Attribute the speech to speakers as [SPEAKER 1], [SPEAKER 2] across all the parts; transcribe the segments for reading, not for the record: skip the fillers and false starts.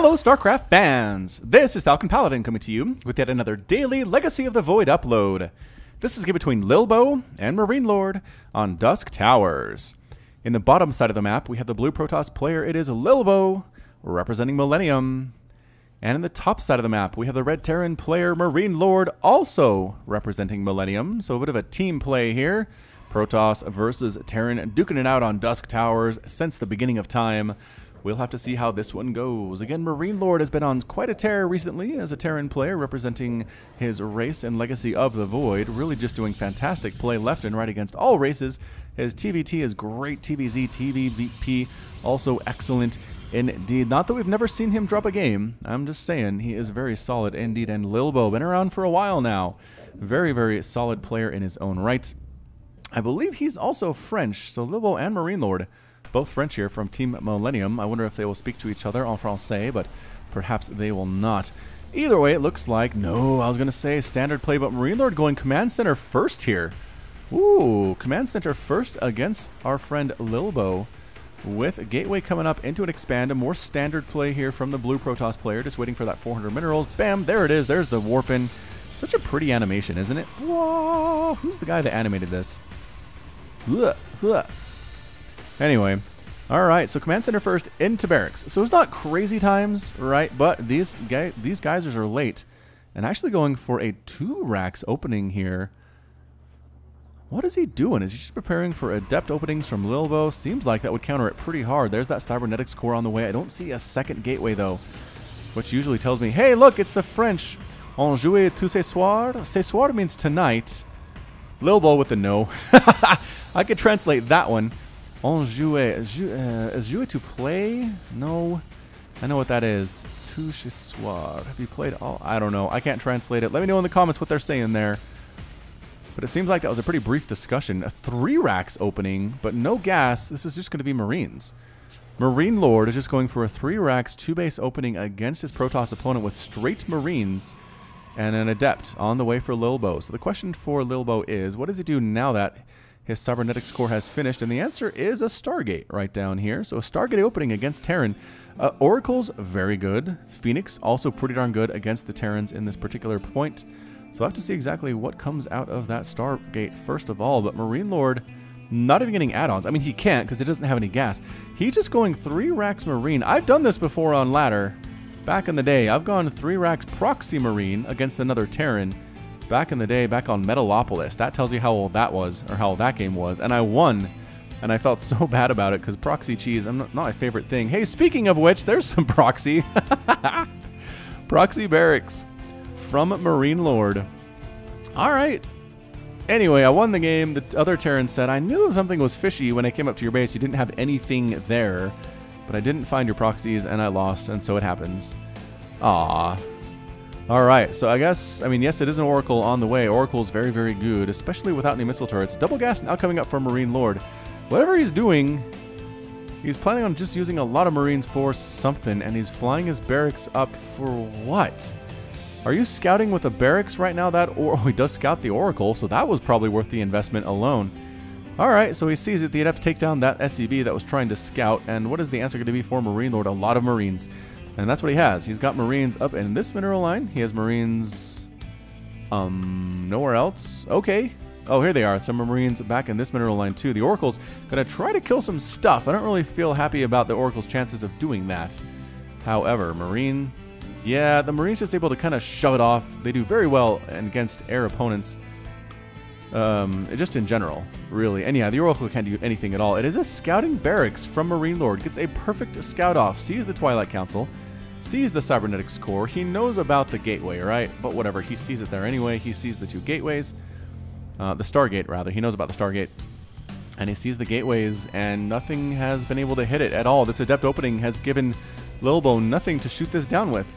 [SPEAKER 1] Hello StarCraft fans! This is Falcon Paladin coming to you with yet another daily Legacy of the Void upload. This is a game between Lilbow and MarineLorD on Dusk Towers. In the bottom side of the map, we have the blue Protoss player. It is Lilbow, representing Millennium. And in the top side of the map, we have the red Terran player MarineLorD, also representing Millennium. So a bit of a team play here. Protoss versus Terran, duking it out on Dusk Towers since the beginning of time. We'll have to see how this one goes. Again, MarineLorD has been on quite a tear recently as a Terran player representing his race and Legacy of the Void. Really just doing fantastic play left and right against all races. His TVT is great. TVZ, TVP, also excellent indeed. Not that we've never seen him drop a game. I'm just saying he is very solid indeed. And Lilbow, been around for a while now. Very, very solid player in his own right. I believe he's also French, so Lilbow and MarineLorD. Both French here from Team Millennium. I wonder if they will speak to each other en français, but perhaps they will not. Either way, it looks like, no, I was going to say standard play, but MarineLorD going Command Center first here. Ooh, Command Center first against our friend Lilbow. With Gateway coming up into an expand, a more standard play here from the blue Protoss player, just waiting for that 400 minerals. Bam, there it is. There's the warp-in. Such a pretty animation, isn't it? Whoa, who's the guy that animated this? Ugh, ugh. Anyway, alright, so Command Center first into Barracks. So it's not crazy times, right? But these geysers are late. And actually going for a 2 racks opening here. What is he doing? Is he just preparing for adept openings from Lilbow? Seems like that would counter it pretty hard. There's that cybernetics core on the way. I don't see a second gateway though. Which usually tells me, hey look, it's the French. On joue tous ces soirs. Ce soir means tonight. Lilbow with the no. I could translate that one. On jouer. Is jouer to play? No. I know what that is. Touche soir. Have you played all? I don't know. I can't translate it. Let me know in the comments what they're saying there. But it seems like that was a pretty brief discussion. A 3 racks opening, but no gas. This is just going to be Marines. MarineLorD is just going for a 3 racks, 2 base opening against his Protoss opponent with straight Marines and an adept on the way for Lilbow. So the question for Lilbow is, what does he do now that his cybernetics core has finished? And the answer is a Stargate right down here. So a Stargate opening against Terran. Oracle's very good. Phoenix also pretty darn good against the Terrans in this particular point. So I have to see exactly what comes out of that Stargate first of all. But MarineLorD not even getting add-ons. I mean, he can't because he doesn't have any gas. He's just going 3 racks Marine. I've done this before on ladder. Back in the day, I've gone 3 racks Proxy Marine against another Terran. Back in the day, back on Metalopolis. That tells you how old that was, or how old that game was. And I won, and I felt so bad about it because Proxy cheese, not my favorite thing. Hey, speaking of which, there's some Proxy. Proxy Barracks from MarineLorD. All right. Anyway, I won the game. The other Terran said, I knew something was fishy when I came up to your base. You didn't have anything there, but I didn't find your proxies, and I lost, and so it happens. Aww. Alright, so I guess, I mean, yes, it is an Oracle on the way. Oracle's very, very good, especially without any missile turrets. Double gas now coming up for MarineLorD. Whatever he's doing, he's planning on just using a lot of Marines for something, and he's flying his barracks up for what? Are you scouting with a barracks right now? Oh, he does scout the Oracle, so that was probably worth the investment alone. Alright, so he sees it. The adept take down that SCB that was trying to scout, and what is the answer going to be for MarineLorD? A lot of Marines. And that's what he has. He's got Marines up in this mineral line. He has Marines nowhere else. Okay. Oh, here they are. Some Marines back in this mineral line too. The Oracle's going to try to kill some stuff. I don't really feel happy about the Oracle's chances of doing that. However, Marine... Yeah, the Marine's just able to kind of shove it off. They do very well against air opponents. Just in general, really. And yeah, the Oracle can't do anything at all. It is a scouting barracks from MarineLorD. Gets a perfect scout off. Sees the Twilight Council. Sees the cybernetics core. He knows about the gateway, right? But whatever, he sees it there anyway. He sees the 2 gateways. The Stargate, rather. He knows about the Stargate. And he sees the gateways, and nothing has been able to hit it at all. This adept opening has given Lilbow nothing to shoot this down with.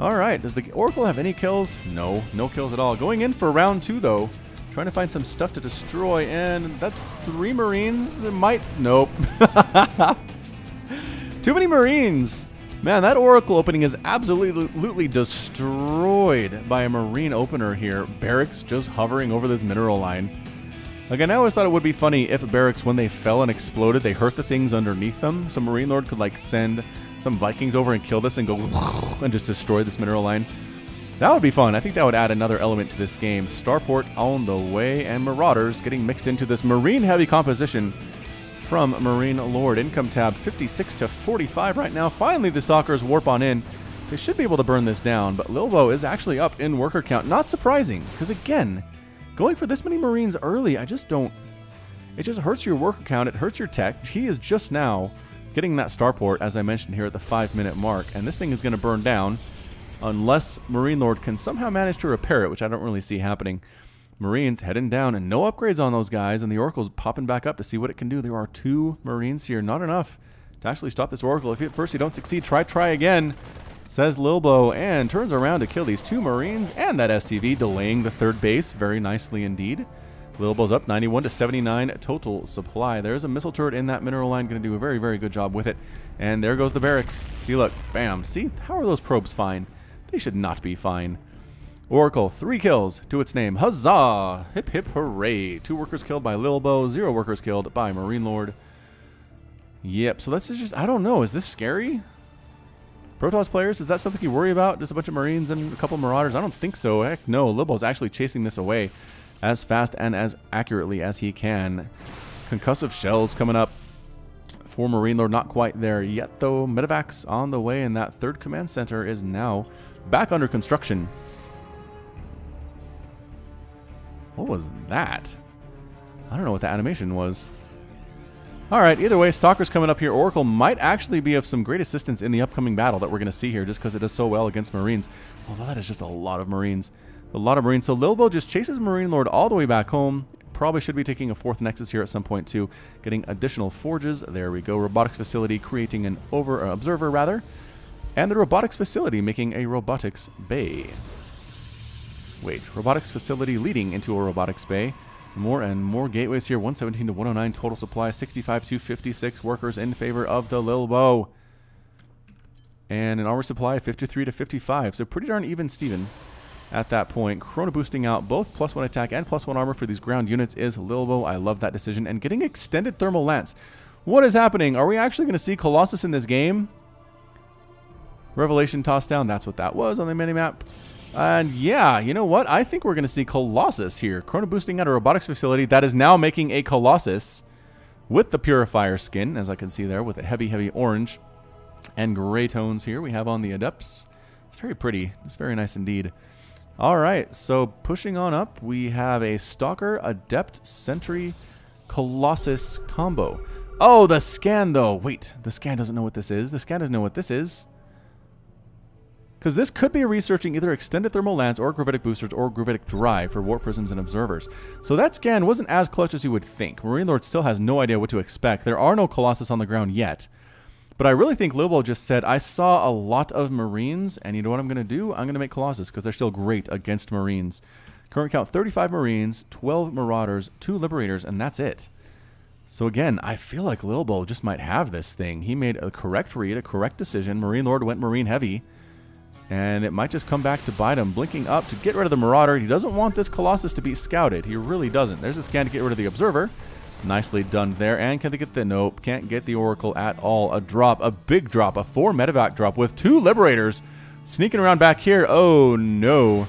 [SPEAKER 1] Alright, does the Oracle have any kills? No, no kills at all. Going in for round 2, though. Trying to find some stuff to destroy, and that's 3 Marines that might... Nope. Too many Marines! Man, that Oracle opening is absolutely destroyed by a Marine opener here. Barracks just hovering over this mineral line. Like, I always thought it would be funny if barracks, when they fell and exploded, they hurt the things underneath them. So MarineLorD could, like, send some Vikings over and kill this and go and just destroy this mineral line. That would be fun. I think that would add another element to this game. Starport on the way, and Marauders getting mixed into this marine-heavy composition from MarineLorD. Income tab 56 to 45 right now. Finally, the Stalkers warp on in. They should be able to burn this down, but Lilbow is actually up in worker count. Not surprising, because again, going for this many Marines early, I just don't... It just hurts your worker count. It hurts your tech. He is just now getting that starport, as I mentioned here, at the 5-minute mark, and this thing is going to burn down unless MarineLorD can somehow manage to repair it, which I don't really see happening. Marines heading down, and no upgrades on those guys, and the Oracle's popping back up to see what it can do. There are 2 Marines here, not enough to actually stop this Oracle. If at first you don't succeed, try again, says Lilbow, and turns around to kill these 2 Marines and that SCV, delaying the 3rd base very nicely indeed. Lilbow's up 91 to 79 total supply. There's a missile turret in that mineral line, going to do a very, very good job with it. And there goes the barracks. See, look, bam. See, how are those probes fine? They should not be fine. Oracle, 3 kills to its name. Huzzah! Hip, hip, hooray. 2 workers killed by Lilbow, 0 workers killed by MarineLorD. Yep, so this is just, I don't know, is this scary? Protoss players, is that something you worry about? Just a bunch of Marines and a couple of Marauders? I don't think so. Heck no, Lilbow's actually chasing this away as fast and as accurately as he can. Concussive shells coming up for MarineLorD, not quite there yet though. Medevacs on the way, and that 3rd command center is now back under construction. What was that? I don't know what the animation was. Alright, either way, Stalker's coming up here. Oracle might actually be of some great assistance in the upcoming battle that we're going to see here, just because it does so well against Marines. Although that is just a lot of Marines. A lot of Marines. So Lilbow just chases MarineLorD all the way back home. Probably should be taking a 4th Nexus here at some point too. Getting additional forges. There we go. Robotics facility creating an observer rather. And the robotics facility making a robotics bay. Wait, robotics facility leading into a robotics bay. More and more gateways here. 117 to 109 total supply. 65 to 56 workers in favor of the Lilbow. And an armor supply 53 to 55. So pretty darn even Steven at that point. Chrono boosting out both +1 attack and +1 armor for these ground units is Lilbow. I love that decision. And getting extended thermal lance. What is happening? Are we actually going to see Colossus in this game? Revelation tossed down. That's what that was on the minimap. And yeah, you know what? I think we're going to see Colossus here. Chrono boosting out a robotics facility that is now making a Colossus with the Purifier skin, as I can see there, with a heavy, heavy orange and gray tones here we have on the Adepts. It's very pretty. It's very nice indeed. All right, so pushing on up, we have a Stalker, Adept, Sentry, Colossus combo. Oh, the scan, though. Wait, the scan doesn't know what this is. The scan doesn't know what this is. Because this could be researching either extended thermal lance or gravitic boosters or gravitic drive for warp prisms and observers. So that scan wasn't as clutch as you would think. MarineLorD still has no idea what to expect. There are no Colossus on the ground yet. But I really think Lilbow just said, I saw a lot of Marines, and you know what I'm going to do? I'm going to make Colossus, because they're still great against Marines. Current count, 35 Marines, 12 Marauders, 2 Liberators, and that's it. So again, I feel like Lilbow just might have this thing. He made a correct read, a correct decision. MarineLorD went Marine heavy. And it might just come back to bite him. Blinking up to get rid of the Marauder. He doesn't want this Colossus to be scouted. He really doesn't. There's a scan to get rid of the Observer. Nicely done there. And can they get the... Nope. Can't get the Oracle at all. A drop. A big drop. A 4 medevac drop with 2 Liberators. Sneaking around back here. Oh, no.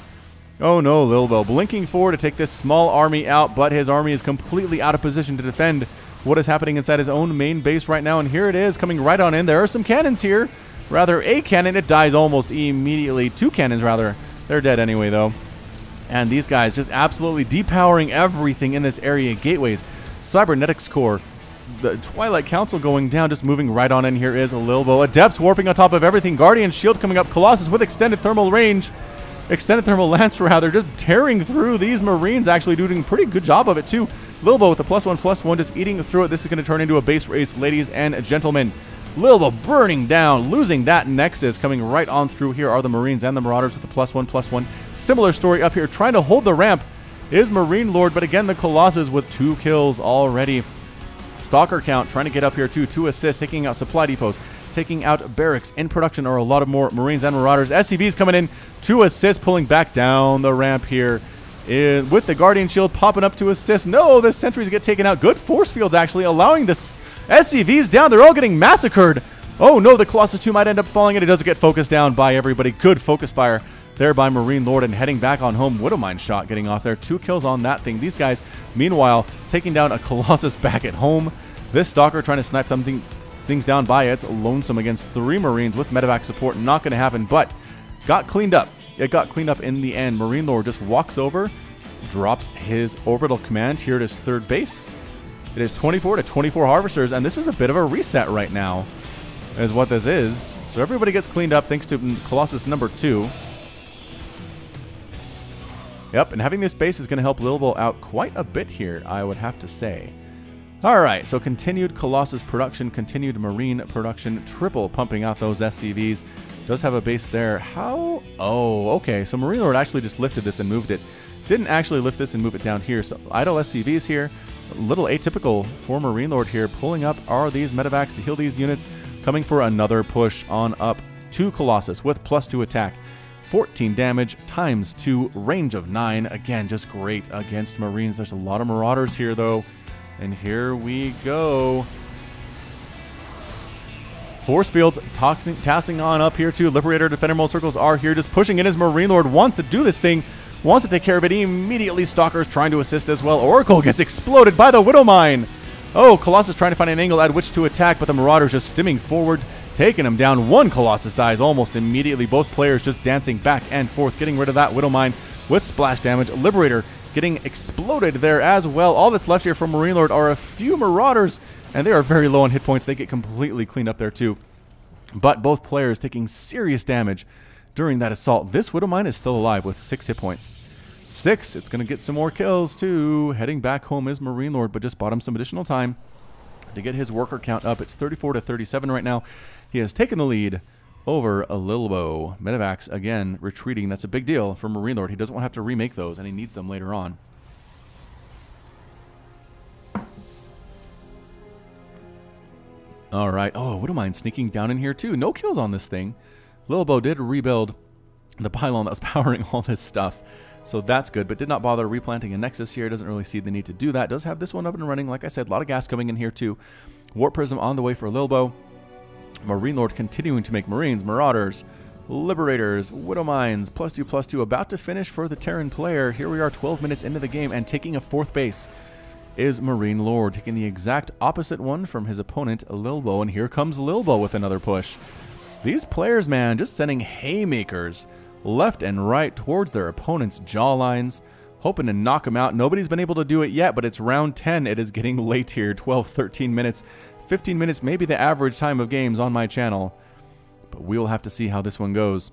[SPEAKER 1] Oh, no, Lilbow. Blinking forward to take this small army out. But his army is completely out of position to defend what is happening inside his own main base right now. And here it is. Coming right on in. There are some cannons here. Rather, a cannon. It dies almost immediately. 2 cannons, rather. They're dead anyway, though. And these guys just absolutely depowering everything in this area. Gateways, Cybernetics Core, the Twilight Council going down, just moving right on in. Here is a Lilbow. Adepts warping on top of everything. Guardian Shield coming up. Colossus with extended thermal range. Extended thermal lance, rather. Just tearing through these Marines, actually doing a pretty good job of it, too. Lilbow with the +1/+1, just eating through it. This is going to turn into a base race, ladies and gentlemen. Lilbow burning down, losing that Nexus. Coming right on through here are the Marines and the Marauders with the +1/+1. Similar story up here. Trying to hold the ramp is MarineLorD, but again, the Colossus with 2 kills already. Stalker count trying to get up here too. 2 assists, taking out supply depots, taking out barracks. In production are a lot of more Marines and Marauders. SCVs coming in. 2 assists, pulling back down the ramp here. With the Guardian Shield popping up to assist. No, the sentries get taken out. Good force fields, actually, allowing the SCVs down. They're all getting massacred. Oh no, the Colossus 2 might end up falling, and it does get focused down by everybody. Good focus fire there by MarineLorD, and heading back on home. Widowmine shot getting off there. 2 kills on that thing. These guys, meanwhile, taking down a Colossus back at home. This Stalker trying to snipe things down by it. It's lonesome against 3 Marines with medevac support. Not going to happen, but got cleaned up. It got cleaned up in the end. MarineLorD just walks over, drops his orbital command here at his 3rd base. It is 24 to 24 harvesters, and this is a bit of a reset right now, is what this is. So everybody gets cleaned up thanks to Colossus number 2. Yep, and having this base is going to help Lilbow out quite a bit here, I would have to say. Alright, so continued Colossus production, continued Marine production, triple pumping out those SCVs. Does have a base there. How? Oh, okay, so MarineLorD actually just lifted this and moved it. Didn't actually lift this and move it down here, so idle SCVs here. A little atypical for MarineLorD here. Pulling up are these medevacs to heal these units, coming for another push on up to Colossus with +2 attack. 14 damage times 2, range of 9. Again, just great against Marines. There's a lot of Marauders here, though. And here we go. Force fields tassing on up here, too. Liberator, Defender, most circles are here. Just pushing in as MarineLorD wants to do this thing. Wants to take care of it. Immediately, Stalker's trying to assist as well. Oracle gets exploded by the Widowmine. Oh, Colossus trying to find an angle at which to attack, but the Marauders just stimming forward, taking him down. 1 Colossus dies almost immediately. Both players just dancing back and forth, getting rid of that Widowmine with splash damage. Liberator getting exploded there as well. All that's left here from MarineLorD are a few Marauders, and they are very low on hit points. They get completely cleaned up there too. But both players taking serious damage during that assault. This Widowmine is still alive with 6 hit points. 6. It's going to get some more kills too. Heading back home is MarineLorD, but just bought him some additional time to get his worker count up. It's 34 to 37 right now. He has taken the lead over a Lilbow. Medevacs, again, retreating. That's a big deal for MarineLorD. He doesn't want to have to remake those, and he needs them later on. All right. Oh, Widowmine sneaking down in here, too. No kills on this thing. Lilbow did rebuild the pylon that was powering all this stuff, so that's good, but did not bother replanting a Nexus here. Doesn't really see the need to do that. Does have this one up and running. Like I said, a lot of gas coming in here, too. Warp Prism on the way for Lilbow. MarineLorD continuing to make Marines, Marauders, Liberators, Widowmines, +2/+2, about to finish for the Terran player. Here we are 12 minutes into the game, and taking a 4th base is MarineLorD, taking the exact opposite one from his opponent, Lilbow, and here comes Lilbow with another push. These players, man, just sending haymakers left and right towards their opponent's jawlines, hoping to knock them out. Nobody's been able to do it yet, but it's round 10. It is getting late here, 12, 13 minutes. 15 minutes, maybe the average time of games on my channel. But we'll have to see how this one goes.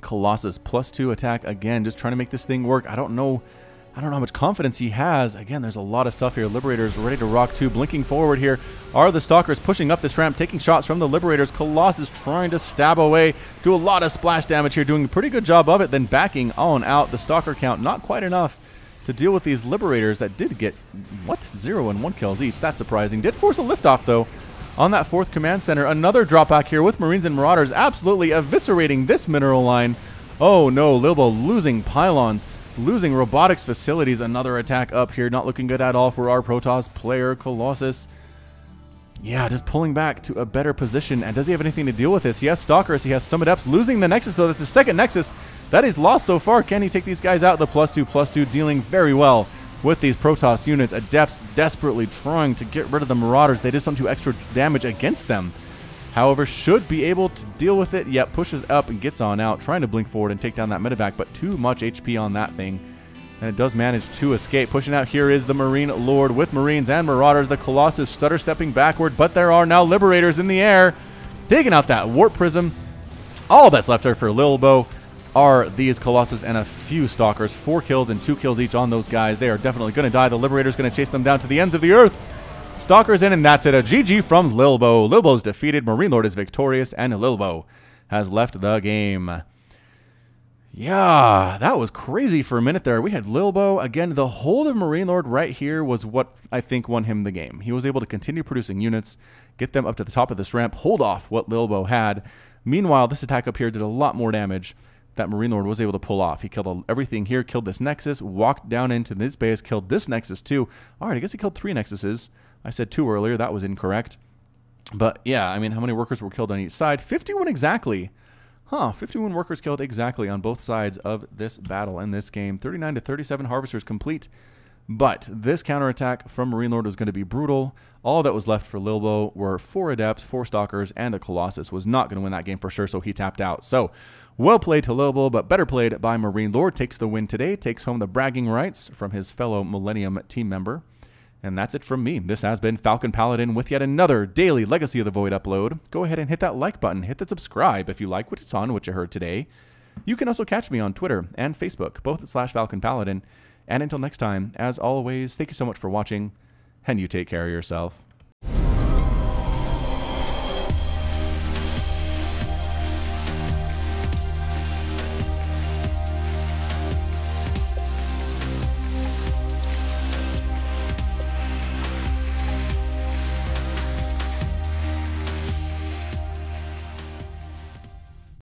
[SPEAKER 1] Colossus +2 attack again, just trying to make this thing work. I don't know how much confidence he has. Again, there's a lot of stuff here. Liberators ready to rock too. Blinking forward here are the Stalkers pushing up this ramp, taking shots from the Liberators. Colossus trying to stab away. Do a lot of splash damage here, doing a pretty good job of it, then backing on out. The Stalker count not quite enough to deal with these Liberators that did get, 0 and 1 kills each. That's surprising. Did force a liftoff, though, on that 4th command center. Another drop back here with Marines and Marauders absolutely eviscerating this mineral line. Oh, no. Lilbow losing pylons, losing robotics facilities. Another attack up here. Not looking good at all for our Protoss player, Colossus. Yeah, just pulling back to a better position. And does he have anything to deal with this? He has Stalkers. He has some Adepts. Losing the Nexus, though. That's the 2nd Nexus that he's lost so far. Can he take these guys out? The +2/+2 dealing very well with these Protoss units. Adepts desperately trying to get rid of the Marauders. They just don't do extra damage against them. However, should be able to deal with it. Yep, pushes up and gets on out. Trying to blink forward and take down that medevac, but too much HP on that thing. And it does manage to escape. Pushing out here is the MarineLorD with Marines and Marauders. The Colossus stutter stepping backward, but there are now Liberators in the air. Digging out that Warp Prism. All that's left there for Lilbow are these Colossus and a few Stalkers. 4 kills and 2 kills each on those guys. They are definitely going to die. The Liberator's going to chase them down to the ends of the earth. Stalkers in, and that's it. A GG from Lilbow. Lilbow's defeated. MarineLorD is victorious, and Lilbow has left the game. Yeah, that was crazy for a minute there. We had Lilbow. Again, the hold of MarineLorD right here was what I think won him the game. He was able to continue producing units, get them up to the top of this ramp, hold off what Lilbow had. Meanwhile, this attack up here did a lot more damage that MarineLorD was able to pull off. He killed everything here, killed this Nexus, walked down into this base, killed this Nexus too. All right, I guess he killed 3 Nexuses. I said 2 earlier. That was incorrect. But yeah, I mean, how many workers were killed on each side? 51 exactly. Huh, 51 workers killed exactly on both sides of this battle in this game. 39 to 37 harvesters complete. But this counterattack from MarineLorD was going to be brutal. All that was left for Lilbow were 4 Adepts, 4 Stalkers, and a Colossus. Was not going to win that game for sure, so he tapped out. So, well played to Lilbow, but better played by MarineLorD. Takes the win today, takes home the bragging rights from his fellow Millennium team member. And that's it from me. This has been Falcon Paladin with yet another daily Legacy of the Void upload. Go ahead and hit that like button. Hit the subscribe if you like what it's on, what you heard today. You can also catch me on Twitter and Facebook, both at /Falcon Paladin. And until next time, as always, thank you so much for watching, and you take care of yourself.